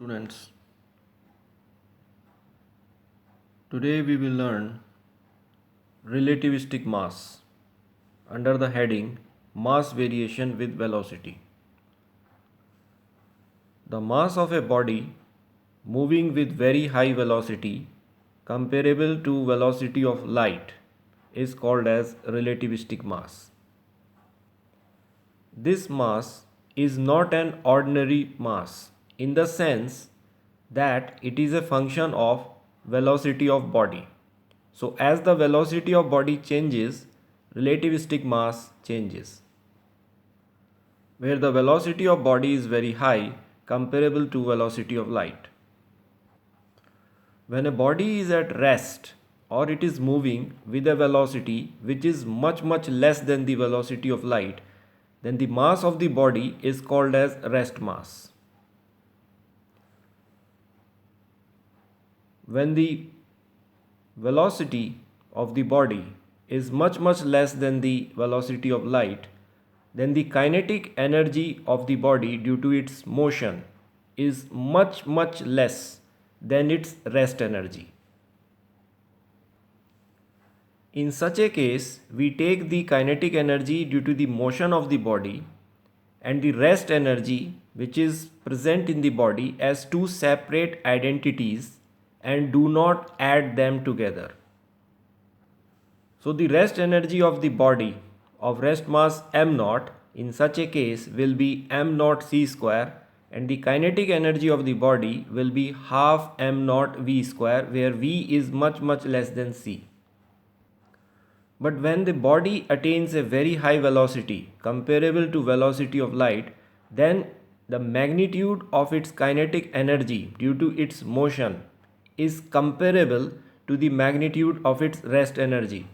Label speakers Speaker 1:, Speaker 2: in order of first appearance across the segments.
Speaker 1: Students, today we will learn relativistic mass under the heading mass variation with velocity. The mass of a body moving with very high velocity comparable to velocity of light is called as relativistic mass. This mass is not an ordinary mass in the sense that it is a function of velocity of body. So as the velocity of body changes, relativistic mass changes. Where the velocity of body is very high, comparable to velocity of light. When a body is at rest or it is moving with a velocity which is much less than the velocity of light, then the mass of the body is called as rest mass. When the velocity of the body is much less than the velocity of light, then the kinetic energy of the body due to its motion is much less than its rest energy. In such a case, we take the kinetic energy due to the motion of the body and the rest energy which is present in the body as two separate identities and do not add them together. So the rest energy of the body of rest mass m0 in such a case will be m0 c square, and the kinetic energy of the body will be half m0 v square, where v is much less than c. But when the body attains a very high velocity comparable to velocity of light, then the magnitude of its kinetic energy due to its motion is comparable to the magnitude of its rest energy.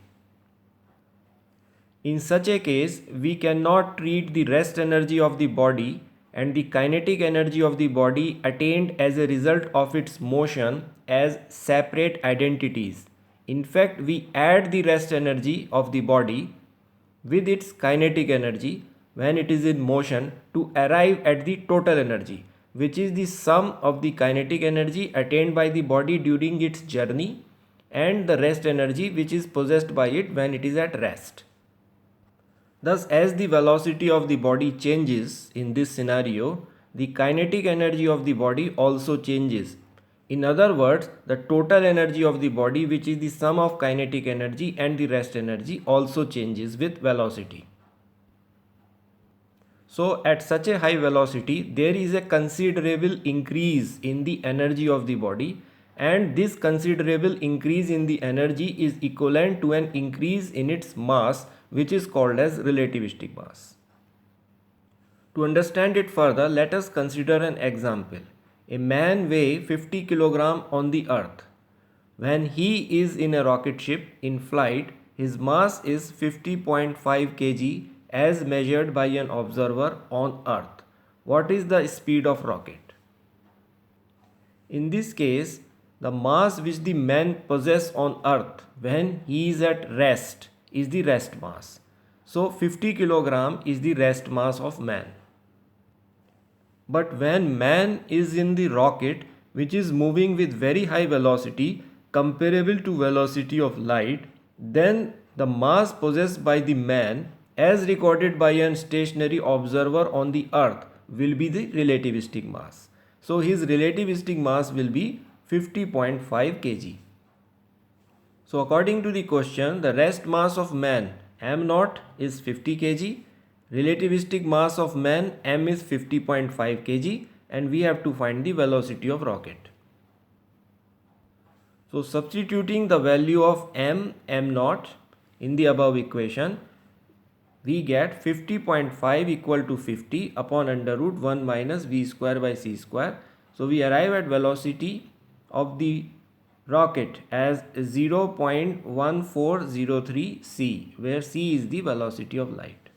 Speaker 1: In such a case, we cannot treat the rest energy of the body and the kinetic energy of the body attained as a result of its motion as separate identities. In fact, we add the rest energy of the body with its kinetic energy when it is in motion to arrive at the total energy, which is the sum of the kinetic energy attained by the body during its journey and the rest energy which is possessed by it when it is at rest. Thus, as the velocity of the body changes in this scenario, the kinetic energy of the body also changes. In other words, the total energy of the body, which is the sum of kinetic energy and the rest energy, also changes with velocity. So at such a high velocity, there is a considerable increase in the energy of the body, and this considerable increase in the energy is equivalent to an increase in its mass, which is called as relativistic mass. To understand it further, let us consider an example. A man weighs 50 kg on the earth. When he is in a rocket ship in flight, his mass is 50.5 kg as measured by an observer on earth. What is the speed of rocket? In this case, the mass which the man possesses on earth when he is at rest is the rest mass. So 50 kg is the rest mass of man. But when man is in the rocket which is moving with very high velocity comparable to velocity of light, then the mass possessed by the man as recorded by a stationary observer on the earth will be the relativistic mass. So his relativistic mass will be 50.5 kg. So according to the question, the rest mass of man m0 is 50 kg. Relativistic mass of man m is 50.5 kg, and we have to find the velocity of rocket. So substituting the value of m0 in the above equation, we get 50.5 equal to 50 upon under root 1 minus v square by c square. So we arrive at velocity of the rocket as 0.1403 c, where c is the velocity of light.